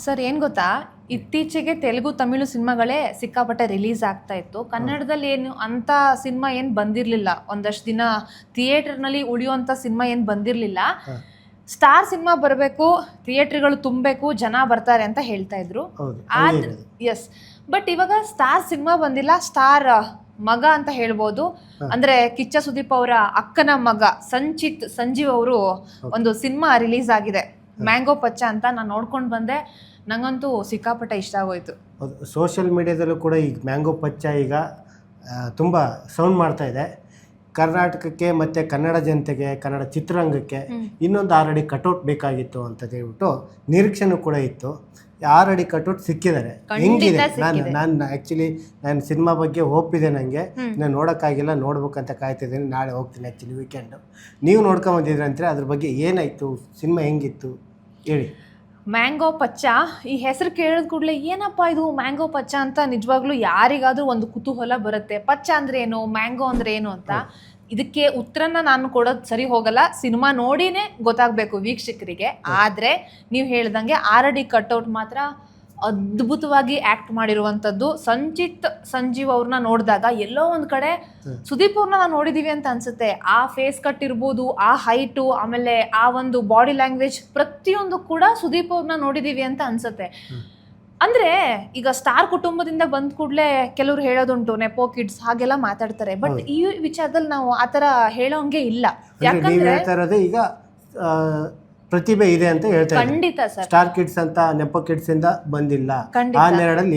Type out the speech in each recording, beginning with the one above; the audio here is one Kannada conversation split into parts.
ಸರ್ ಏನು ಗೊತ್ತಾ, ಇತ್ತೀಚೆಗೆ ತೆಲುಗು ತಮಿಳು ಸಿನಿಮಾಗಳೇ ಸಿಕ್ಕಾಪಟ್ಟೆ ರಿಲೀಸ್ ಆಗ್ತಾ ಇತ್ತು. ಕನ್ನಡದಲ್ಲಿ ಏನು ಅಂತ ಸಿನಿಮಾ ಏನು ಬಂದಿರಲಿಲ್ಲ. ಒಂದಷ್ಟು ದಿನ ಥಿಯೇಟರ್ನಲ್ಲಿ ಉಳಿಯುವಂಥ ಸಿನಿಮಾ ಏನು ಬಂದಿರಲಿಲ್ಲ. ಸ್ಟಾರ್ ಸಿನಿಮಾ ಬರಬೇಕು, ಥಿಯೇಟರ್ಗಳು ತುಂಬಬೇಕು, ಜನ ಬರ್ತಾರೆ ಅಂತ ಹೇಳ್ತಾ ಇದ್ರು. ಆದ್ರೆ ಎಸ್, ಬಟ್ ಇವಾಗ ಸ್ಟಾರ್ ಸಿನಿಮಾ ಬಂದಿಲ್ಲ, ಸ್ಟಾರ್ ಮಗ ಅಂತ ಹೇಳ್ಬೋದು. ಅಂದ್ರೆ ಕಿಚ್ಚ ಸುದೀಪ್ ಅವರ ಅಕ್ಕನ ಮಗ ಸಂಜೀವ್ ಅವರು ಒಂದು ಸಿನಿಮಾ ರಿಲೀಸ್ ಆಗಿದೆ, ಮ್ಯಾಂಗೋ ಪಚ್ಚ ಅಂತ. ನಾನು ನೋಡ್ಕೊಂಡು ಬಂದೆ, ನಂಗಂತೂ ಸಿಕ್ಕಾಪಟ್ಟೆ ಇಷ್ಟ ಆಗೋಯ್ತು. ಸೋಷಿಯಲ್ ಮೀಡಿಯಾದಲ್ಲೂ ಕೂಡ ಈಗ ಮ್ಯಾಂಗೋ ಪಚ್ಚ ಈಗ ತುಂಬ ಸೌಂಡ್ ಮಾಡ್ತಾ ಇದೆ. ಕರ್ನಾಟಕಕ್ಕೆ ಮತ್ತು ಕನ್ನಡ ಜನತೆಗೆ, ಕನ್ನಡ ಚಿತ್ರರಂಗಕ್ಕೆ ಇನ್ನೊಂದು 6 ಅಡಿ ಕಟೌಟ್ ಬೇಕಾಗಿತ್ತು ಅಂತ ಹೇಳ್ಬಿಟ್ಟು ನಿರೀಕ್ಷೆನೂ ಕೂಡ ಇತ್ತು. 6 ಅಡಿ ಕಟೌಟ್ ಸಿಕ್ಕಿದ್ದಾರೆ. ಹೆಂಗಿದೆ? ನಾನು ಆ್ಯಕ್ಚುಲಿ ನಾನು ಸಿನಿಮಾ ಬಗ್ಗೆ ಹೋಪಿದೆ, ನನಗೆ ನಾನು ನೋಡೋಕ್ಕಾಗಿಲ್ಲ, ನೋಡ್ಬೇಕಂತ ಕಾಯ್ತಿದ್ದೀನಿ. ನಾಳೆ ಹೋಗ್ತೀನಿ ಆ್ಯಕ್ಚುಲಿ ವೀಕೆಂಡು. ನೀವು ನೋಡ್ಕೊಂಬಂದಿದ್ರಂದ್ರೆ ಅದ್ರ ಬಗ್ಗೆ ಏನಾಯಿತು, ಸಿನಿಮಾ ಹೆಂಗಿತ್ತು ಹೇಳಿ. ಮ್ಯಾಂಗೋ ಪಚ್ಚ ಈ ಹೆಸರು ಕೇಳಿದ ಕೂಡಲೇ ಏನಪ್ಪ ಇದು ಮ್ಯಾಂಗೋ ಪಚ್ಚ ಅಂತ ನಿಜವಾಗ್ಲೂ ಯಾರಿಗಾದ್ರೂ ಒಂದು ಕುತೂಹಲ ಬರುತ್ತೆ. ಪಚ್ಚ ಅಂದ್ರೆ ಏನು, ಮ್ಯಾಂಗೋ ಅಂದ್ರೆ ಏನು ಅಂತ. ಇದಕ್ಕೆ ಉತ್ತರನ ನಾನು ಕೊಡೋದು ಸರಿ ಹೋಗಲ್ಲ, ಸಿನಿಮಾ ನೋಡಿನೇ ಗೊತ್ತಾಗಬೇಕು ವೀಕ್ಷಕರಿಗೆ. ಆದರೆ ನೀವು ಹೇಳ್ದಂಗೆ 6 ಅಡಿ ಕಟ್ಔಟ್ ಮಾತ್ರ ಅದ್ಭುತವಾಗಿ ಆಕ್ಟ್ ಮಾಡಿರುವಂಥದ್ದು. ಸಂಜೀವ್ ಅವ್ರನ್ನ ನೋಡಿದಾಗ ಎಲ್ಲೋ ಒಂದು ಕಡೆ ಸುದೀಪ್ ಅವ್ರನ್ನ ನಾವು ನೋಡಿದೀವಿ ಅಂತ ಅನ್ಸುತ್ತೆ. ಆ ಫೇಸ್ ಕಟ್ ಇರ್ಬೋದು, ಆ ಹೈಟು, ಆಮೇಲೆ ಆ ಒಂದು ಬಾಡಿ ಲ್ಯಾಂಗ್ವೇಜ್, ಪ್ರತಿಯೊಂದು ಕೂಡ ಸುದೀಪ್ ಅವ್ರನ್ನ ನೋಡಿದೀವಿ ಅಂತ ಅನ್ಸುತ್ತೆ. ಅಂದ್ರೆ ಈಗ ಸ್ಟಾರ್ ಕುಟುಂಬದಿಂದ ಬಂದ ಕೂಡಲೇ ಕೆಲವರು ಹೇಳೋದುಂಟು ನೆಪೋ ಕಿಡ್ಸ್ ಹಾಗೆಲ್ಲ ಮಾತಾಡ್ತಾರೆ. ಬಟ್ ಈ ವಿಚಾರದಲ್ಲಿ ನಾವು ಆತರ ಹೇಳೋಂಗೆ ಇಲ್ಲ. ಯಾಕಂದ್ರೆ ಈಗ ಪ್ರತಿಭೆ ಇದೆ ಅಂತ ಹೇಳ್ತಾರೆ. ಖಂಡಿತ ಸರ್. ಸ್ಟಾರ್ ಕಿಡ್ಸ್ ಅಂತ ನೆಪೋ ಕಿಡ್ಸ್ ಇಂದ ಬಂದಿಲ್ಲ,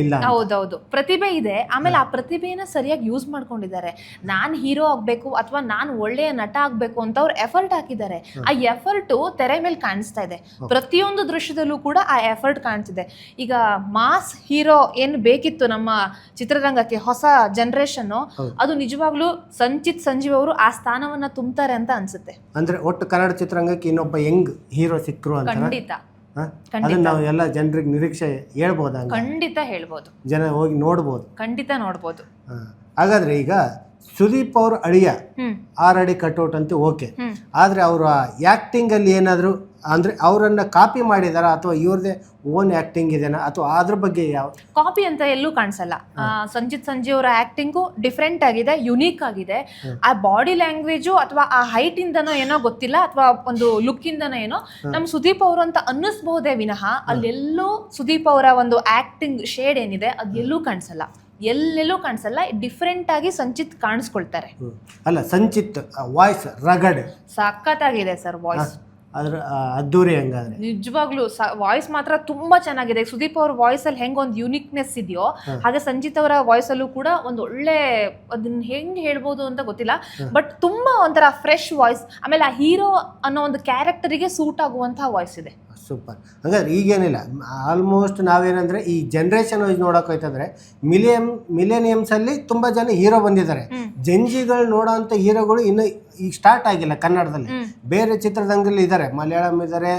ಇಲ್ಲ. ಹೌದೌದು, ಪ್ರತಿಭೆ ಇದೆ. ಆಮೇಲೆ ಆ ಪ್ರತಿಭೆನ ಸರಿಯಾಗಿ ಯೂಸ್ ಮಾಡ್ಕೊಂಡಿದ್ದಾರೆ. ನಾನ್ ಹೀರೋ ಆಗ್ಬೇಕು ಅಥವಾ ನಾನ್ ಒಳ್ಳೆಯ ನಟ ಆಗ್ಬೇಕು ಅಂತ ಅವ್ರು ಎಫರ್ಟ್ ಹಾಕಿದ್ದಾರೆ. ಆ ಎಫರ್ಟ್ ತೆರೆ ಮೇಲೆ ಕಾಣಿಸ್ತಾ ಇದೆ. ಪ್ರತಿಯೊಂದು ದೃಶ್ಯದಲ್ಲೂ ಕೂಡ ಆ ಎಫರ್ಟ್ ಕಾಣಿಸ್ತಿದೆ. ಈಗ ಮಾಸ್ ಹೀರೋ ಏನು ಬೇಕಿತ್ತು ನಮ್ಮ ಚಿತ್ರರಂಗಕ್ಕೆ, ಹೊಸ ಜನರೇಷನ್, ಅದು ನಿಜವಾಗ್ಲೂ ಸಂಜೀವ್ ಅವರು ಆ ಸ್ಥಾನವನ್ನ ತುಂಬ್ತಾರೆ ಅಂತ ಅನ್ಸುತ್ತೆ. ಅಂದ್ರೆ ಒಟ್ಟು ಕನ್ನಡ ಚಿತ್ರರಂಗಕ್ಕೆ ಇನ್ನೊಬ್ಬ ಯಂಗ್ ಹೀರೋ ಸಿಕ್ಕರು ಅಂತ ಖಂಡಿತ ಅದನ್ನ ನಾವು ಎಲ್ಲ ಜನರಿಗೆ ನಿರೀಕ್ಷೆ ಹೇಳ್ಬೋದ? ಖಂಡಿತ ಹೇಳ್ಬೋದು, ಜನ ಹೋಗಿ ನೋಡ್ಬೋದು, ಖಂಡಿತ ನೋಡ್ಬೋದು. ಹಾಗಾದ್ರೆ ಈಗ ಸುದೀಪ್ ಅವ್ರ ಅಳಿಯ 6 ಅಡಿ ಕಟ್ಔಟ್ ಅಂತ ಓಕೆ, ಆದ್ರೆ ಅವರ ಆಕ್ಟಿಂಗ್ ಅಲ್ಲಿ ಏನಾದ್ರು ಅಂದ್ರೆ ಅವರನ್ನ ಕಾಪಿ ಮಾಡಿದಾರ ಅಥವಾ ಇವ್ರದೇ ಓನ್ ಆಕ್ಟಿಂಗ್ ಇದೆನಾ, ಅಥವಾ ಅದ್ರ ಬಗ್ಗೆ ಯಾವ ಕಾಪಿ ಅಂತ ಎಲ್ಲೂ ಕಾಣಿಸಲ್ಲ. ಸಂಜೀವ್ ಅವರ ಆಕ್ಟಿಂಗು ಡಿಫ್ರೆಂಟ್ ಆಗಿದೆ, ಯುನೀಕ್ ಆಗಿದೆ. ಆ ಬಾಡಿ ಲ್ಯಾಂಗ್ವೇಜು ಅಥವಾ ಆ ಹೈಟ್ ಇಂದನೋ ಏನೋ ಗೊತ್ತಿಲ್ಲ, ಅಥವಾ ಒಂದು ಲುಕ್ ಇಂದನೋ ಏನೋ ನಮ್ ಸುದೀಪ್ ಅವರು ಅಂತ ಅನ್ನಿಸ್ಬಹುದೇ ವಿನಃ ಅಲ್ಲೆಲ್ಲೂ ಸುದೀಪ್ ಅವರ ಒಂದು ಆಕ್ಟಿಂಗ್ ಶೇಡ್ ಏನಿದೆ ಅದೆಲ್ಲೂ ಕಾಣಿಸಲ್ಲ, ಎಲ್ಲೆಲ್ಲೂ ಕಾಣಿಸಲ್ಲ. ಡಿಫ್ರೆಂಟ್ ಆಗಿ ಸಂಚಿತ್ ಕಾಣಿಸ್ಕೊಳ್ತಾರೆ. ಅಲ್ಲ, ಸಂಚಿತ್ ವಾಯ್ಸ್ ರಗಡ್ ಸಖತ್ತಾಗಿದೆ ಸರ್ ವಾಯ್ಸ್. ಅದ್ರ ಅದ್ದೂರಿ ಹಂಗಾದ್ರೆ ನಿಜವಾಗ್ಲೂ ವಾಯ್ಸ್ ಮಾತ್ರ ತುಂಬಾ ಚೆನ್ನಾಗಿದೆ. ಸುದೀಪ್ ಅವ್ರ ವಾಯ್ಸ್ ಅಲ್ಲಿ ಹೆಂಗ್ ಒಂದು ಯುನಿಕ್ನೆಸ್ ಇದೆಯೋ ಹಾಗೆ ಸಂಜಿತ್ ಅವರ ವಾಯ್ಸ್ ಅಲ್ಲೂ ಕೂಡ ಒಂದು ಒಳ್ಳೆ, ಅದನ್ನ ಹೆಂಗ್ ಹೇಳ್ಬೋದು ಅಂತ ಗೊತ್ತಿಲ್ಲ, ಬಟ್ ತುಂಬಾ ಒಂಥರ ಫ್ರೆಶ್ ವಾಯ್ಸ್. ಆಮೇಲೆ ಆ ಹೀರೋ ಅನ್ನೋ ಒಂದು ಕ್ಯಾರೆಕ್ಟರಿಗೆ ಸೂಟ್ ಆಗುವಂತಹ ವಾಯ್ಸ್ ಇದೆ. ಸೂಪರ್. ಹಾಗಾದ್ರೆ ಈಗೇನಿಲ್ಲ, ಆಲ್ಮೋಸ್ಟ್ ನಾವೇನಂದ್ರೆ ಈ ಜನರೇಷನ್ ವೈಸ್ ನೋಡೋಕೋಯ್ತಂದ್ರೆ ಮಿಲೇನಿಯಮ್ಸ್ ಅಲ್ಲಿ ತುಂಬಾ ಜನ ಹೀರೋ ಬಂದಿದ್ದಾರೆ. ಜಂಜಿಗಳು ನೋಡೋ ಅಂತ ಹೀರೋಗಳು ಇನ್ನು ಈಗ ಸ್ಟಾರ್ಟ್ ಆಗಿಲ್ಲ ಕನ್ನಡದಲ್ಲಿ. ಬೇರೆ ಚಿತ್ರರಂಗದಲ್ಲಿ ಇದ್ದಾರೆ, ಮಲಯಾಳಂ ಇದ್ದಾರೆ,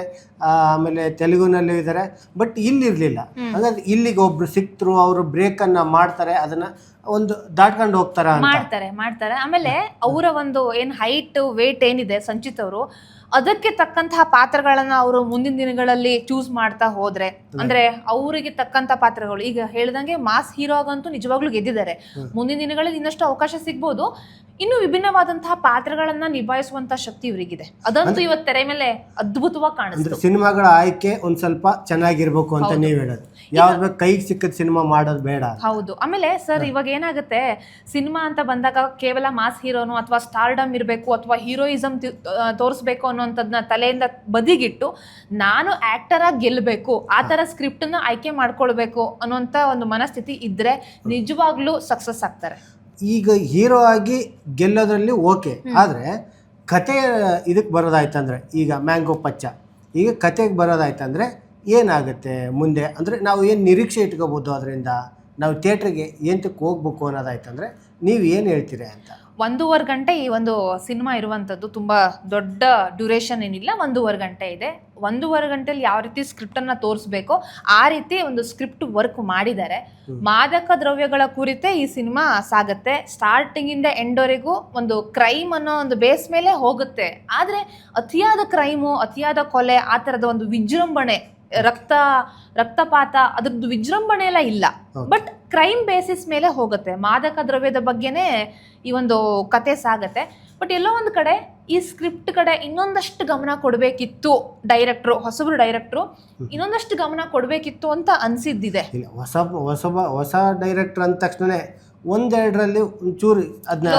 ಆಮೇಲೆ ತೆಲುಗುನಲ್ಲೂ ಇದ್ದಾರೆ, ಬಟ್ ಇಲ್ಲಿರ್ಲಿಲ್ಲ. ಹಾಗಾದ್ರೆ ಇಲ್ಲಿಗೆ ಒಬ್ರು ಸಿಕ್ತರು, ಅವರು ಬ್ರೇಕ್ ಅನ್ನ ಮಾಡ್ತಾರೆ, ಅದನ್ನ ಒಂದು ದಾಟ್ಕೊಂಡು ಹೋಗ್ತಾರ ಮಾಡ್ತಾರೆ. ಆಮೇಲೆ ಅವರ ಒಂದು ಏನ್ ಹೈಟ್ ವೇಟ್ ಏನಿದೆ ಸಂಚಿತ್ ಅವರು, ಅದಕ್ಕೆ ತಕ್ಕಂತಹ ಪಾತ್ರಗಳನ್ನ ಅವರು ಮುಂದಿನ ದಿನಗಳಲ್ಲಿ ಚೂಸ್ ಮಾಡ್ತಾ ಹೋದ್ರೆ, ಅಂದ್ರೆ ಅವರಿಗೆ ತಕ್ಕಂತ ಪಾತ್ರಗಳು, ಈಗ ಹೇಳ್ದಂಗೆ ಮಾಸ್ ಹೀರೋ ಆಗಂತೂ ನಿಜವಾಗ್ಲೂ ಗೆದ್ದಿದ್ದಾರೆ. ಮುಂದಿನ ದಿನಗಳಲ್ಲಿ ಇನ್ನಷ್ಟು ಅವಕಾಶ ಸಿಗ್ಬೋದು. ಇನ್ನು ವಿಭಿನ್ನವಾದಂತಹ ಪಾತ್ರಗಳನ್ನ ನಿಭಾಯಿಸುವಂತ ಶಕ್ತಿ ಇವರಿಗಿದೆ. ಅದಂತೂ ಇವತ್ತು ತೆರೆ ಮೇಲೆ ಅದ್ಭುತವಾಗಿ ಕಾಣಿಸ್ತದೆ. ಸಿನಿಮಾಗಳ ಆಯ್ಕೆ ಒಂದ್ ಸ್ವಲ್ಪ ಚೆನ್ನಾಗಿರ್ಬೇಕು ಅಂತ ನೀವ್ ಹೇಳೋದು, ಯಾವ್ದು ಕೈಗೆ ಸಿಕ್ಕದ ಸಿನಿಮಾ ಮಾಡೋದು ಬೇಡ. ಹೌದು. ಆಮೇಲೆ ಸರ್ ಇವಾಗ ಏನಾಗುತ್ತೆ, ಸಿನಿಮಾ ಅಂತ ಬಂದಾಗ ಕೇವಲ ಮಾಸ್ ಹೀರೋನು ಅಥವಾ ಸ್ಟಾರ್ಡಮ್ ಇರಬೇಕು ಅಥವಾ ಹೀರೋಯಿಸಮ್ ತೋರಿಸ್ಬೇಕು ಅನ್ನೋಂಥದ್ದನ್ನ ತಲೆಯಿಂದ ಬದಿಗಿಟ್ಟು ನಾನು ಆಕ್ಟರ್ ಆಗಿ ಗೆಲ್ಲಬೇಕು, ಆ ತರ ಸ್ಕ್ರಿಪ್ಟ್ ನ ಆಯ್ಕೆ ಮಾಡ್ಕೊಳ್ಬೇಕು ಅನ್ನೋಂಥ ಒಂದು ಮನಸ್ಥಿತಿ ಇದ್ರೆ ನಿಜವಾಗ್ಲೂ ಸಕ್ಸಸ್ ಆಗ್ತಾರೆ. ಈಗ ಹೀರೋ ಆಗಿ ಗೆಲ್ಲೋದ್ರಲ್ಲಿ ಓಕೆ, ಆದ್ರೆ ಕತೆ ಇದಕ್ಕೆ ಬರೋದಾಯ್ತಂದ್ರೆ, ಈಗ ಮ್ಯಾಂಗೋ ಪಚ್ಚ ಈಗ ಕತೆಗೆ ಬರೋದಾಯ್ತಂದ್ರೆ ಏನಾಗುತ್ತೆ ಮುಂದೆ, ಅಂದ್ರೆ ನಾವು ಏನು ನಿರೀಕ್ಷೆ ಇಟ್ಕೋಬಹುದು, ಅದರಿಂದ ನಾವು ಥಿಯೇಟ್ರಿಗೆ ಏಂತಕ್ಕೆ ಹೋಗ್ಬೇಕು ಅನ್ನೋದಾಯ್ತಂದ್ರೆ ನೀವು ಏನು ಹೇಳ್ತೀರಿ ಅಂತ. 1.5 ಗಂಟೆ ಈ ಒಂದು ಸಿನಿಮಾ ಇರುವಂಥದ್ದು. ತುಂಬ ದೊಡ್ಡ ಡ್ಯೂರೇಷನ್ ಏನಿಲ್ಲ, 1.5 ಗಂಟೆ ಇದೆ. 1.5 ಗಂಟೆಯಲ್ಲಿ ಯಾವ ರೀತಿ ಸ್ಕ್ರಿಪ್ಟನ್ನು ತೋರಿಸ್ಬೇಕೋ ಆ ರೀತಿ ಒಂದು ಸ್ಕ್ರಿಪ್ಟ್ ವರ್ಕ್ ಮಾಡಿದ್ದಾರೆ. ಮಾದಕ ದ್ರವ್ಯಗಳ ಕುರಿತೇ ಈ ಸಿನಿಮಾ ಸಾಗುತ್ತೆ. ಸ್ಟಾರ್ಟಿಂಗಿಂದ ಎಂಡ್ವರೆಗೂ ಒಂದು ಕ್ರೈಮ್ ಅನ್ನೋ ಒಂದು ಬೇಸ್ ಮೇಲೆ ಹೋಗುತ್ತೆ. ಆದರೆ ಅತಿಯಾದ ಕ್ರೈಮು, ಅತಿಯಾದ ಕೊಲೆ, ಆ ಥರದ ಒಂದು ವಿಜೃಂಭಣೆ ರಕ್ತಪಾತ ಅದ್ರದ್ದು ವಿಜೃಂಭಣೆ ಎಲ್ಲ ಇಲ್ಲ. ಬಟ್ ಕ್ರೈಮ್ ಬೇಸಿಸ್ ಮೇಲೆ ಹೋಗುತ್ತೆ, ಮಾದಕ ದ್ರವ್ಯದ ಬಗ್ಗೆನೇ ಈ ಒಂದು ಕತೆ ಸಾಗತ್ತೆ. ಬಟ್ ಎಲ್ಲೋ ಒಂದು ಕಡೆ ಈ ಸ್ಕ್ರಿಪ್ಟ್ ಕಡೆ ಇನ್ನೊಂದಷ್ಟು ಗಮನ ಕೊಡಬೇಕಿತ್ತು ಹೊಸಬ್ರು ಡೈರೆಕ್ಟ್ರು ಇನ್ನೊಂದಷ್ಟು ಗಮನ ಕೊಡಬೇಕಿತ್ತು ಅಂತ ಅನ್ಸಿದ್ದಿದೆ. ಇಲ್ಲ, ಹೊಸ ಡೈರೆಕ್ಟರ್ ಅಂದ ತಕ್ಷಣ ಒಂದೆರಡರಲ್ಲಿ ಒಂಚೂರು ಅದನ್ನ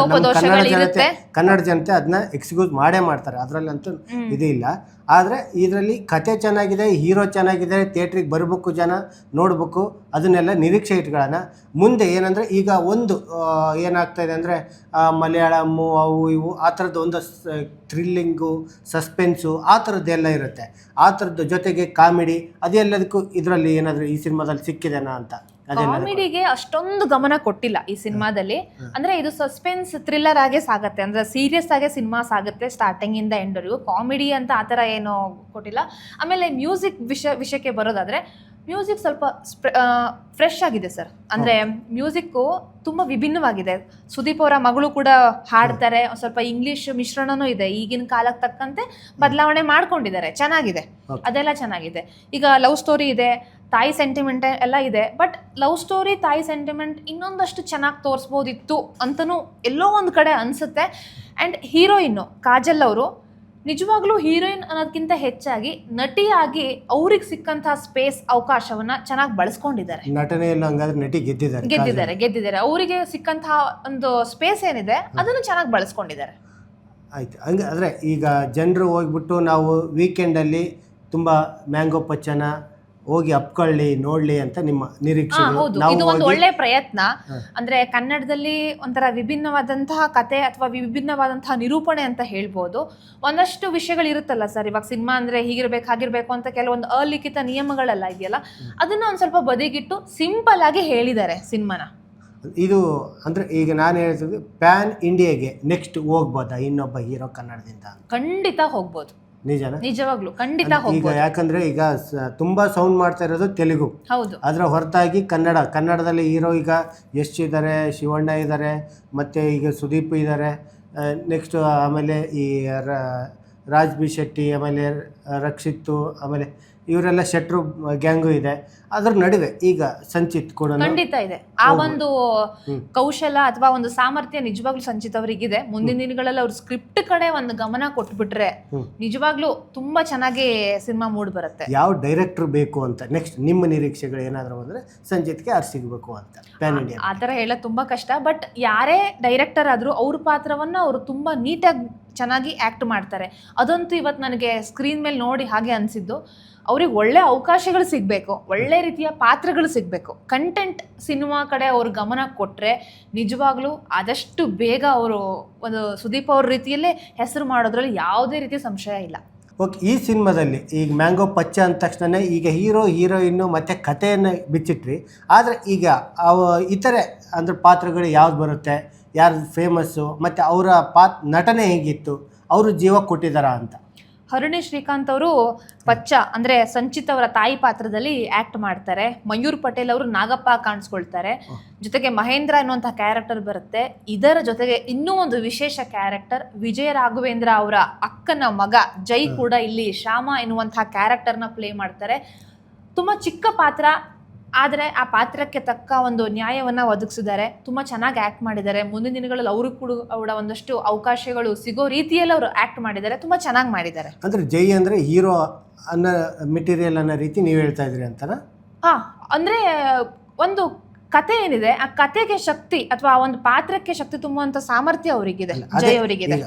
ಕನ್ನಡ ಜನತೆ ಅದನ್ನ ಎಕ್ಸಿಕ್ಯೂಟ್ ಮಾಡೇ ಮಾಡ್ತಾರೆ, ಅದರಲ್ಲಂತೂ ಇದು ಇಲ್ಲ. ಆದರೆ ಇದರಲ್ಲಿ ಕತೆ ಚೆನ್ನಾಗಿದೆ, ಹೀರೋ ಚೆನ್ನಾಗಿದೆ, ಥಿಯೇಟ್ರಿಗೆ ಬರಬೇಕು, ಜನ ನೋಡಬೇಕು, ಅದನ್ನೆಲ್ಲ ನಿರೀಕ್ಷೆ ಇಟ್ಕೊಳ್ಳೋಣ. ಮುಂದೆ ಏನಂದರೆ ಈಗ ಒಂದು ಏನಾಗ್ತಾ ಇದೆ ಅಂದರೆ ಮಲಯಾಳಮ್ಮು ಅವು ಇವು ಆ ಥರದ್ದು ಒಂದು ಥ್ರಿಲ್ಲಿಂಗು, ಸಸ್ಪೆನ್ಸು ಆ ಥರದ್ದೆಲ್ಲ ಇರುತ್ತೆ. ಆ ಥರದ್ದು ಜೊತೆಗೆ ಕಾಮಿಡಿ ಅದೆಲ್ಲದಕ್ಕೂ ಇದರಲ್ಲಿ ಏನಾದರೂ ಈ ಸಿನಿಮಾದಲ್ಲಿ ಸಿಕ್ಕಿದೆನಾ ಅಂತ. ಕಾಮಿಡಿಗೆ ಅಷ್ಟೊಂದು ಗಮನ ಕೊಟ್ಟಿಲ್ಲ ಈ ಸಿನಿಮಾದಲ್ಲಿ. ಅಂದ್ರೆ ಇದು ಸಸ್ಪೆನ್ಸ್ ಥ್ರಿಲ್ಲರ್ ಆಗೇ ಸಾಗತ್ತೆ, ಅಂದ್ರೆ ಸೀರಿಯಸ್ ಆಗೇ ಸಿನಿಮಾ ಸಾಗುತ್ತೆ ಸ್ಟಾರ್ಟಿಂಗ್ ಇಂದ ಎಂಡ್ವರೆಗೂ. ಕಾಮಿಡಿ ಅಂತ ಆತರ ಏನೋ ಕೊಟ್ಟಿಲ್ಲ. ಆಮೇಲೆ ಮ್ಯೂಸಿಕ್ ವಿಷಯಕ್ಕೆ ಬರೋದಾದ್ರೆ ಮ್ಯೂಸಿಕ್ ಸ್ವಲ್ಪ ಫ್ರೆಶ್ ಆಗಿದೆ ಸರ್. ಅಂದ್ರೆ ಮ್ಯೂಸಿಕ್ಕು ತುಂಬಾ ವಿಭಿನ್ನವಾಗಿದೆ. ಸುದೀಪ್ ಅವರ ಮಗಳು ಕೂಡ ಹಾಡ್ತಾರೆ, ಸ್ವಲ್ಪ ಇಂಗ್ಲಿಷ್ ಮಿಶ್ರಣನೂ ಇದೆ. ಈಗಿನ ಕಾಲಕ್ಕೆ ತಕ್ಕಂತೆ ಬದಲಾವಣೆ ಮಾಡ್ಕೊಂಡಿದ್ದಾರೆ, ಚೆನ್ನಾಗಿದೆ, ಅದೆಲ್ಲ ಚೆನ್ನಾಗಿದೆ. ಈಗ ಲವ್ ಸ್ಟೋರಿ ಇದೆ, ತಾಯಿ ಸೆಂಟಿಮೆಂಟ್ ಎಲ್ಲ ಇದೆ. ಬಟ್ ಲವ್ ಸ್ಟೋರಿ, ತಾಯಿ ಸೆಂಟಿಮೆಂಟ್ ಇನ್ನೊಂದಷ್ಟು ಚೆನ್ನಾಗಿ ತೋರಿಸ್ಬೋದಿತ್ತು ಅಂತನೂ ಎಲ್ಲೋ ಒಂದು ಕಡೆ ಅನಿಸುತ್ತೆ. ಆ್ಯಂಡ್ ಹೀರೋಯಿನ್ನು ಕಾಜಲ್ ಅವರು ನಿಜವಾಗ್ಲೂ ಹೀರೋಯಿನ್ ಅನ್ನೋದಕ್ಕಿಂತ ಹೆಚ್ಚಾಗಿ ನಟಿಯಾಗಿ ಅವ್ರಿಗೆ ಸಿಕ್ಕಂತಹ ಸ್ಪೇಸ್, ಅವಕಾಶವನ್ನ ಚೆನ್ನಾಗಿ ಬಳಸ್ಕೊಂಡಿದ್ದಾರೆ. ನಟನೆಯಲ್ಲಿ ಹಂಗಾದ್ರೆ ನಟಿ ಗೆದ್ದಿದ್ದಾರೆ. ಅವರಿಗೆ ಸಿಕ್ಕಂತಹ ಒಂದು ಸ್ಪೇಸ್ ಏನಿದೆ ಅದನ್ನು ಚೆನ್ನಾಗಿ ಬಳಸ್ಕೊಂಡಿದ್ದಾರೆ. ಆಯ್ತು, ಹಂಗೆ ಅಂದರೆ ಈಗ ಜನರು ಹೋಗ್ಬಿಟ್ಟು ನಾವು ವೀಕೆಂಡಲ್ಲಿ ತುಂಬ ಮ್ಯಾಂಗೋ ಪಚ್ಚನ ಹೋಗಿ ಅಪ್ಕೊಳ್ಳಿ ನೋಡ್ಲಿ ಅಂತ ನಿಮ್ಮ ನಿರೀಕ್ಷೆ? ಹೌದು, ಇದು ಒಂದು ಒಳ್ಳೆ ಪ್ರಯತ್ನ. ಅಂದ್ರೆ ಕನ್ನಡದಲ್ಲಿ ಒಂಥರ ವಿಭಿನ್ನವಾದಂತಹ ಕತೆ ಅಥವಾ ವಿಭಿನ್ನವಾದಂತಹ ನಿರೂಪಣೆ ಅಂತ ಹೇಳ್ಬೋದು. ಒಂದಷ್ಟು ವಿಷಯಗಳು ಇರುತ್ತಲ್ಲ ಸರ್, ಇವಾಗ ಸಿನಿಮಾ ಅಂದ್ರೆ ಹೀಗಿರ್ಬೇಕು ಹಾಗಿರ್ಬೇಕು ಅಂತ ಕೆಲವೊಂದು ಅಲಿಖಿತ ನಿಯಮಗಳೆಲ್ಲ ಇದೆಯಲ್ಲ, ಅದನ್ನ ಒಂದ್ ಸ್ವಲ್ಪ ಬದಿಗಿಟ್ಟು ಸಿಂಪಲ್ ಆಗಿ ಹೇಳಿದ್ದಾರೆ ಸಿನಿಮಾನ. ಇದು ಅಂದ್ರೆ ಈಗ ನಾನು ಹೇಳ್ತಿದ್ದೆ ಪ್ಯಾನ್ ಇಂಡಿಯಾಗೆ ನೆಕ್ಸ್ಟ್ ಹೋಗ್ಬೋದಾ ಇನ್ನೊಬ್ಬ ಹೀರೋ ಕನ್ನಡದಿಂದ? ಖಂಡಿತ ಹೋಗ್ಬೋದು. ನಿಜವಾಗ್ಲೂ ಖಂಡಿತ ಈಗ ಯಾಕಂದ್ರೆ ಈಗ ತುಂಬಾ ಸೌಂಡ್ ಮಾಡ್ತಾ ಇರೋದು ತೆಲುಗು, ಹೌದು. ಅದರ ಹೊರತಾಗಿ ಕನ್ನಡದಲ್ಲಿ ಹೀರೋ ಈಗ ಯಶ್ ಇದ್ದಾರೆ, ಶಿವಣ್ಣ ಇದ್ದಾರೆ, ಮತ್ತೆ ಈಗ ಸುದೀಪ್ ಇದ್ದಾರೆ, ನೆಕ್ಸ್ಟ್ ಆಮೇಲೆ ಈ ರಾಜ್ ಬಿ ಶೆಟ್ಟಿ, ಆಮೇಲೆ ರಕ್ಷಿತ್, ಆಮೇಲೆ ಇವರೆಲ್ಲ ಶೆಟ್ರು ಗ್ಯಾಂಗು ಇದೆ. ಅದ್ರ ನಡುವೆ ಈಗ ಸಂಚಿತ್ ಕೂಡ ಖಂಡಿತ ಇದೆ. ಆ ಒಂದು ಕೌಶಲ ಅಥವಾ ಒಂದು ಸಾಮರ್ಥ್ಯ ನಿಜವಾಗ್ಲೂ ಸಂಚಿತ್ ಅವರಿಗಿದೆ. ಮುಂದಿನ ದಿನಗಳಲ್ಲಿ ಅವ್ರ ಸ್ಕ್ರಿಪ್ಟ್ ಕಡೆ ಒಂದು ಗಮನ ಕೊಟ್ಬಿಟ್ರೆ ನಿಜವಾಗ್ಲೂ ತುಂಬಾ ಚೆನ್ನಾಗಿ ಸಿನಿಮಾ ಮೂಡ್ ಬರುತ್ತೆ. ಯಾವ ಡೈರೆಕ್ಟರ್ ಬೇಕು ಅಂತ ನೆಕ್ಸ್ಟ್ ನಿಮ್ಮ ನಿರೀಕ್ಷೆಗಳು ಏನಾದ್ರು ಅಂದ್ರೆ ಸಂಚಿತ್ಗೆ ಯಾರು ಸಿಗಬೇಕು ಅಂತ ಪ್ಯಾನ್ ಇಂಡಿಯಾ? ಆ ಥರ ಹೇಳೋದು ತುಂಬಾ ಕಷ್ಟ. ಬಟ್ ಯಾರೇ ಡೈರೆಕ್ಟರ್ ಆದ್ರೂ ಅವ್ರ ಪಾತ್ರವನ್ನ ಅವರು ತುಂಬಾ ನೀಟಾಗಿ ಚೆನ್ನಾಗಿ ಆಕ್ಟ್ ಮಾಡ್ತಾರೆ. ಅದಂತೂ ಇವತ್ತು ನನಗೆ ಸ್ಕ್ರೀನ್ ಮೇಲೆ ನೋಡಿ ಹಾಗೆ ಅನಿಸಿದ್ದು. ಅವ್ರಿಗೆ ಒಳ್ಳೆ ಅವಕಾಶಗಳು ಸಿಗಬೇಕು, ಒಳ್ಳೆ ರೀತಿಯ ಪಾತ್ರಗಳು ಸಿಗಬೇಕು. ಕಂಟೆಂಟ್ ಸಿನಿಮಾ ಕಡೆ ಅವ್ರ ಗಮನ ಕೊಟ್ಟರೆ ನಿಜವಾಗ್ಲೂ ಆದಷ್ಟು ಬೇಗ ಅವರು ಒಂದು ಸುದೀಪ್ ಅವ್ರ ರೀತಿಯಲ್ಲೇ ಹೆಸರು ಮಾಡೋದ್ರಲ್ಲಿ ಯಾವುದೇ ರೀತಿಯ ಸಂಶಯ ಇಲ್ಲ. ಓಕೆ, ಈ ಸಿನಿಮಾದಲ್ಲಿ ಈಗ ಮ್ಯಾಂಗೋ ಪಚ್ಚ ಅಂದ ತಕ್ಷಣ ಈಗ ಹೀರೋ ಹೀರೋಯಿನ್ನು ಮತ್ತು ಕಥೆಯನ್ನು ಬಿಚ್ಚಿಟ್ರಿ. ಆದರೆ ಈಗ ಇತರೆ ಅಂದರೆ ಪಾತ್ರಗಳು ಯಾವ್ದು ಬರುತ್ತೆ, ಯಾರು ಫೇಮಸ್ಸು, ಮತ್ತು ಅವರ ನಟನೆ ಹೇಗಿತ್ತು, ಅವರು ಜೀವ ಕೊಟ್ಟಿದ್ದಾರಾ ಅಂತ? ಹರುಣಿ ಶ್ರೀಕಾಂತ್ ಅವರು ಪಚ್ಚ ಅಂದ್ರೆ ಸಂಚಿತ್ ಅವರ ತಾಯಿ ಪಾತ್ರದಲ್ಲಿ ಆಕ್ಟ್ ಮಾಡ್ತಾರೆ. ಮಯೂರ್ ಪಟೇಲ್ ಅವರು ನಾಗಪ್ಪ ಕಾಣಿಸ್ಕೊಳ್ತಾರೆ. ಜೊತೆಗೆ ಮಹೇಂದ್ರ ಅನ್ನುವಂತಹ ಕ್ಯಾರೆಕ್ಟರ್ ಬರುತ್ತೆ. ಇದರ ಜೊತೆಗೆ ಇನ್ನೂ ಒಂದು ವಿಶೇಷ ಕ್ಯಾರೆಕ್ಟರ್, ವಿಜಯ ರಾಘವೇಂದ್ರ ಅವರ ಅಕ್ಕನ ಮಗ ಜೈ ಕೂಡ ಇಲ್ಲಿ ಶ್ಯಾಮ ಎನ್ನುವಂತಹ ಕ್ಯಾರೆಕ್ಟರ್ನ ಪ್ಲೇ ಮಾಡ್ತಾರೆ. ತುಂಬಾ ಚಿಕ್ಕ ಪಾತ್ರ, ಆದರೆ ಆ ಪಾತ್ರಕ್ಕೆ ತಕ್ಕ ಒಂದು ನ್ಯಾಯವನ್ನ ಒದಗಿಸಿದ್ದಾರೆ. ತುಂಬಾ ಚೆನ್ನಾಗಿ ಆಕ್ಟ್ ಮಾಡಿದ್ದಾರೆ. ಮುಂದಿನ ದಿನಗಳಲ್ಲಿ ಅವರು ಕೂಡ ಅವರ ಒಂದಷ್ಟು ಅವಕಾಶಗಳು ಸಿಗೋ ರೀತಿಯಲ್ಲಿ ಅವರು ಆಕ್ಟ್ ಮಾಡಿದ್ದಾರೆ. ತುಂಬಾ ಚೆನ್ನಾಗಿ ಮಾಡಿದ್ದಾರೆ. ಅಂದ್ರೆ ಜೈ ಅಂದ್ರೆ ಹೀರೋ ಅನ್ನೋ ಮೆಟೀರಿಯಲ್ ಅನ್ನೋ ರೀತಿ ನೀವು ಹೇಳ್ತಾ ಇದ್ರಿ ಅಂತಾನ? ಅಂದ್ರೆ ಒಂದು ಕತೆ ಏನಿದೆ, ಆ ಕತೆಗೆ ಶಕ್ತಿ ಅಥವಾ ಒಂದು ಪಾತ್ರಕ್ಕೆ ಶಕ್ತಿ ತುಂಬುವಂತ ಸಾಮರ್ಥ್ಯ ಅವರಿಗಿದೆ, ಜೈ ಅವರಿಗಿದೆ.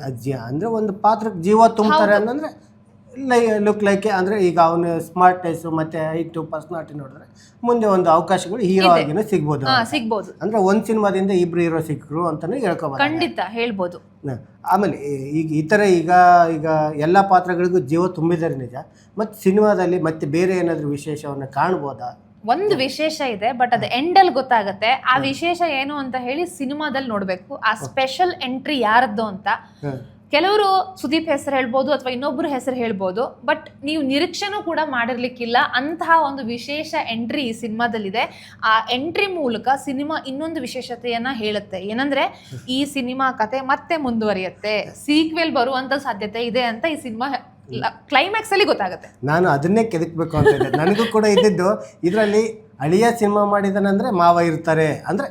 ಅಂದ್ರೆ ಒಂದು ಪಾತ್ರಕ್ಕೆ ಜೀವ ತುಂಬ್ತಾರೆ ಅಂದ್ರೆ ಲುಕ್ ಲೈಕ್ ಅಂದ್ರೆ ಈಗ ಅವನ ಸ್ಮಾರ್ಟ್ನೆಸ್ ಮತ್ತೆ ಹೈಟ್ ಪರ್ಸನಾಲಿಟಿ ನೋಡಿದ್ರೆ ಮುಂದೆ ಒಂದು ಅವಕಾಶಗಳು ಹೀರೋ ಆಗಿನೂ ಸಿಗ್ಬೋದು. ಅಂದ್ರೆ ಒಂದ್ ಸಿನಿಮಾದಿಂದ ಇಬ್ರು ಹೀರೋ ಸಿಕ್ಕರು ಅಂತಾನು ಹೇಳ್ಕೋಬಹುದು. ಖಂಡಿತ ಹೇಳ್ಬೋದು. ಆಮೇಲೆ ಈಗ ಇತರ ಈಗ ಎಲ್ಲಾ ಪಾತ್ರಗಳಿಗೂ ಜೀವ ತುಂಬಿದ್ದಾರೆ ನಿಜ. ಮತ್ತೆ ಸಿನಿಮಾದಲ್ಲಿ ಮತ್ತೆ ಬೇರೆ ಏನಾದ್ರು ವಿಶೇಷವನ್ನ ಕಾಣ್ಬೋದಾ? ಒಂದು ವಿಶೇಷ ಇದೆ, ಬಟ್ ಅದು ಎಂಡಲ್ಲಿ ಗೊತ್ತಾಗತ್ತೆ. ಆ ವಿಶೇಷ ಏನು ಅಂತ ಹೇಳಿ ಸಿನಿಮಾದಲ್ಲಿ ನೋಡ್ಬೇಕು. ಆ ಸ್ಪೆಷಲ್ ಎಂಟ್ರಿ ಯಾರದ್ದು ಅಂತ. ಕೆಲವರು ಸುದೀಪ್ ಹೆಸರು ಹೇಳ್ಬೋದು ಅಥವಾ ಇನ್ನೊಬ್ರು ಹೆಸರು ಹೇಳ್ಬೋದು, ಬಟ್ ನೀವು ನಿರೀಕ್ಷೆನೂ ಕೂಡ ಮಾಡಿರ್ಲಿಕ್ಕಿಲ್ಲ ಅಂತಹ ಒಂದು ವಿಶೇಷ ಎಂಟ್ರಿ ಈ ಸಿನಿಮಾದಲ್ಲಿದೆ. ಆ ಎಂಟ್ರಿ ಮೂಲಕ ಸಿನಿಮಾ ಇನ್ನೊಂದು ವಿಶೇಷತೆಯನ್ನ ಹೇಳುತ್ತೆ. ಏನಂದ್ರೆ ಈ ಸಿನಿಮಾ ಕತೆ ಮತ್ತೆ ಮುಂದುವರಿಯುತ್ತೆ, ಸೀಕ್ವೆಲ್ ಬರುವಂತ ಸಾಧ್ಯತೆ ಇದೆ ಅಂತ ಈ ಸಿನಿಮಾ ಕ್ಲೈಮ್ಯಾಕ್ಸ್ ಅಲ್ಲಿ ಗೊತ್ತಾಗುತ್ತೆ. ನಾನು ಅದನ್ನೇ ಕೆದಕ್ಬೇಕು ಅಂತ ಇದ್ದೆ. ನನಗೂ ಕೂಡ ಇದ್ದಿದ್ದು ಇದರಲ್ಲಿ ಅಳಿಯ ಸಿನಿಮಾ ಮಾಡಿದಾನಂದ್ರೆ ಮಾವ ಇರ್ತಾರೆ ಅಂದರೆ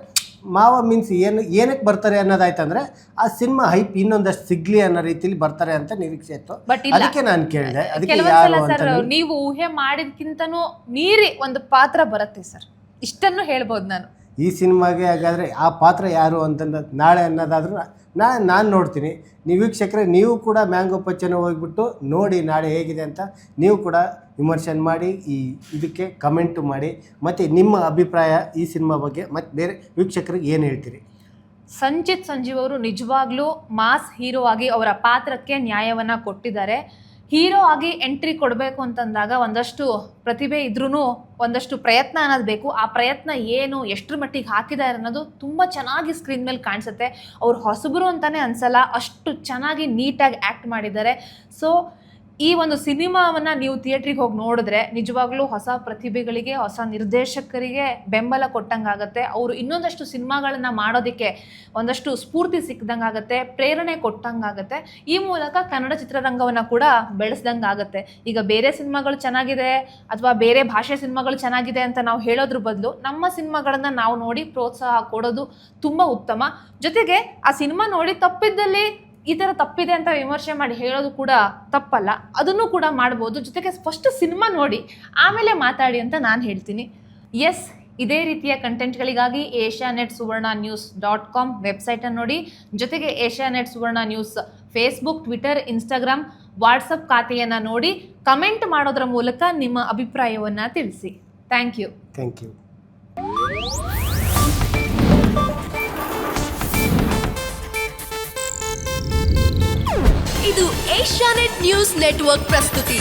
ಮಾವ ಮೀನ್ಸ್ ಏನಕ್ಕೆ ಬರ್ತಾರೆ ಅನ್ನೋದಾಯ್ತಂದ್ರೆ ಆ ಸಿನಿಮಾ ಹೈಪ್ ಇನ್ನೊಂದಷ್ಟು ಸಿಗ್ಲಿ ಅನ್ನೋ ರೀತಿಲಿ ಬರ್ತಾರೆ ಅಂತ ನಿರೀಕ್ಷೆ ಇತ್ತು. ಬಟ್ ಅದಕ್ಕೆ ನಾನು ಕೇಳಿದೆ ಅದಕ್ಕೆ ಕೆಲವೊಂದ್ಸಲ ಸರ್ ನೀವು ಊಹೆ ಮಾಡಿದ್ಕಿಂತನೂ ಮೀರಿ ಒಂದು ಪಾತ್ರ ಬರುತ್ತೆ ಸರ್, ಇಷ್ಟನ್ನು ಹೇಳ್ಬೋದು ನಾನು. ಈ ಸಿನಿಮಾಗೆ ಹಾಗಾದರೆ ಆ ಪಾತ್ರ ಯಾರು ಅಂತಂದ ನಾಳೆ ಅನ್ನೋದಾದ್ರೂ ನಾನು ನೋಡ್ತೀನಿ. ನೀವು ವೀಕ್ಷಕರೇ ನೀವು ಕೂಡ ಮ್ಯಾಂಗೋ ಪಚ್ಚನ ಹೋಗ್ಬಿಟ್ಟು ನೋಡಿ ನಾಳೆ ಹೇಗಿದೆ ಅಂತ ನೀವು ಕೂಡ ವಿಮರ್ಶನೆ ಮಾಡಿ ಇದಕ್ಕೆ ಕಮೆಂಟು ಮಾಡಿ. ಮತ್ತು ನಿಮ್ಮ ಅಭಿಪ್ರಾಯ ಈ ಸಿನಿಮಾ ಬಗ್ಗೆ ಮತ್ತು ಬೇರೆ ವೀಕ್ಷಕರಿಗೆ ಏನು ಹೇಳ್ತೀರಿ? ಸಂಚಿತ್ ಸಂಜೀವ್ ಅವರು ನಿಜವಾಗ್ಲೂ ಮಾಸ್ ಹೀರೋ ಆಗಿ ಅವರ ಪಾತ್ರಕ್ಕೆ ನ್ಯಾಯವನ್ನು ಕೊಟ್ಟಿದ್ದಾರೆ. ಹೀರೋ ಆಗಿ ಎಂಟ್ರಿ ಕೊಡಬೇಕು ಅಂತಂದಾಗ ಒಂದಷ್ಟು ಪ್ರತಿಭೆ ಇದ್ರೂ ಒಂದಷ್ಟು ಪ್ರಯತ್ನ ಅನ್ನೋದು ಬೇಕು. ಆ ಪ್ರಯತ್ನ ಏನು, ಎಷ್ಟರ ಮಟ್ಟಿಗೆ ಹಾಕಿದ್ದಾರೆ ಅನ್ನೋದು ತುಂಬ ಚೆನ್ನಾಗಿ ಸ್ಕ್ರೀನ್ ಮೇಲೆ ಕಾಣಿಸುತ್ತೆ. ಅವ್ರು ಹೊಸಬರು ಅಂತಲೇ ಅನ್ಸಲ್ಲ, ಅಷ್ಟು ಚೆನ್ನಾಗಿ ನೀಟಾಗಿ ಆ್ಯಕ್ಟ್ ಮಾಡಿದ್ದಾರೆ. ಸೊ ಈ ಒಂದು ಸಿನಿಮಾವನ್ನು ನೀವು ಥಿಯೇಟ್ರಿಗೆ ಹೋಗಿ ನೋಡಿದ್ರೆ ನಿಜವಾಗ್ಲೂ ಹೊಸ ಪ್ರತಿಭೆಗಳಿಗೆ, ಹೊಸ ನಿರ್ದೇಶಕರಿಗೆ ಬೆಂಬಲ ಕೊಟ್ಟಂಗಾಗತ್ತೆ. ಅವರು ಇನ್ನೊಂದಷ್ಟು ಸಿನಿಮಾಗಳನ್ನು ಮಾಡೋದಕ್ಕೆ ಒಂದಷ್ಟು ಸ್ಫೂರ್ತಿ ಸಿಕ್ಕದಂಗಾಗತ್ತೆ, ಪ್ರೇರಣೆ ಕೊಟ್ಟಂಗಾಗತ್ತೆ. ಈ ಮೂಲಕ ಕನ್ನಡ ಚಿತ್ರರಂಗವನ್ನು ಕೂಡ ಬೆಳೆಸ್ದಂಗಾಗತ್ತೆ. ಈಗ ಬೇರೆ ಸಿನಿಮಾಗಳು ಚೆನ್ನಾಗಿದೆ ಅಥವಾ ಬೇರೆ ಭಾಷೆ ಸಿನಿಮಾಗಳು ಚೆನ್ನಾಗಿದೆ ಅಂತ ನಾವು ಹೇಳೋದ್ರ ಬದಲು ನಮ್ಮ ಸಿನಿಮಾಗಳನ್ನು ನಾವು ನೋಡಿ ಪ್ರೋತ್ಸಾಹ ಕೊಡೋದು ತುಂಬ ಉತ್ತಮ. ಜೊತೆಗೆ ಆ ಸಿನಿಮಾ ನೋಡಿ ತಪ್ಪಿದ್ದಲ್ಲಿ ಈ ಥರ ತಪ್ಪಿದೆ ಅಂತ ವಿಮರ್ಶೆ ಮಾಡಿ ಹೇಳೋದು ಕೂಡ ತಪ್ಪಲ್ಲ, ಅದನ್ನು ಕೂಡ ಮಾಡ್ಬೋದು. ಜೊತೆಗೆ ಫಸ್ಟ್ ಸಿನಿಮಾ ನೋಡಿ ಆಮೇಲೆ ಮಾತಾಡಿ ಅಂತ ನಾನು ಹೇಳ್ತೀನಿ. ಎಸ್, ಇದೇ ರೀತಿಯ ಕಂಟೆಂಟ್ಗಳಿಗಾಗಿ ಏಷ್ಯಾನೆಟ್ ಸುವರ್ಣ ನ್ಯೂಸ್.com ವೆಬ್ಸೈಟನ್ನು ನೋಡಿ. ಜೊತೆಗೆ Asianet Suvarna news Facebook, Twitter, Instagram, WhatsApp ಖಾತೆಯನ್ನು ನೋಡಿ ಕಮೆಂಟ್ ಮಾಡೋದ್ರ ಮೂಲಕ ನಿಮ್ಮ ಅಭಿಪ್ರಾಯವನ್ನು ತಿಳಿಸಿ. Thank you. ಇದು ಏಷ್ಯಾನೆಟ್ ನ್ಯೂಸ್ ನೆಟ್ವರ್ಕ್ ಪ್ರಸ್ತುತಿ.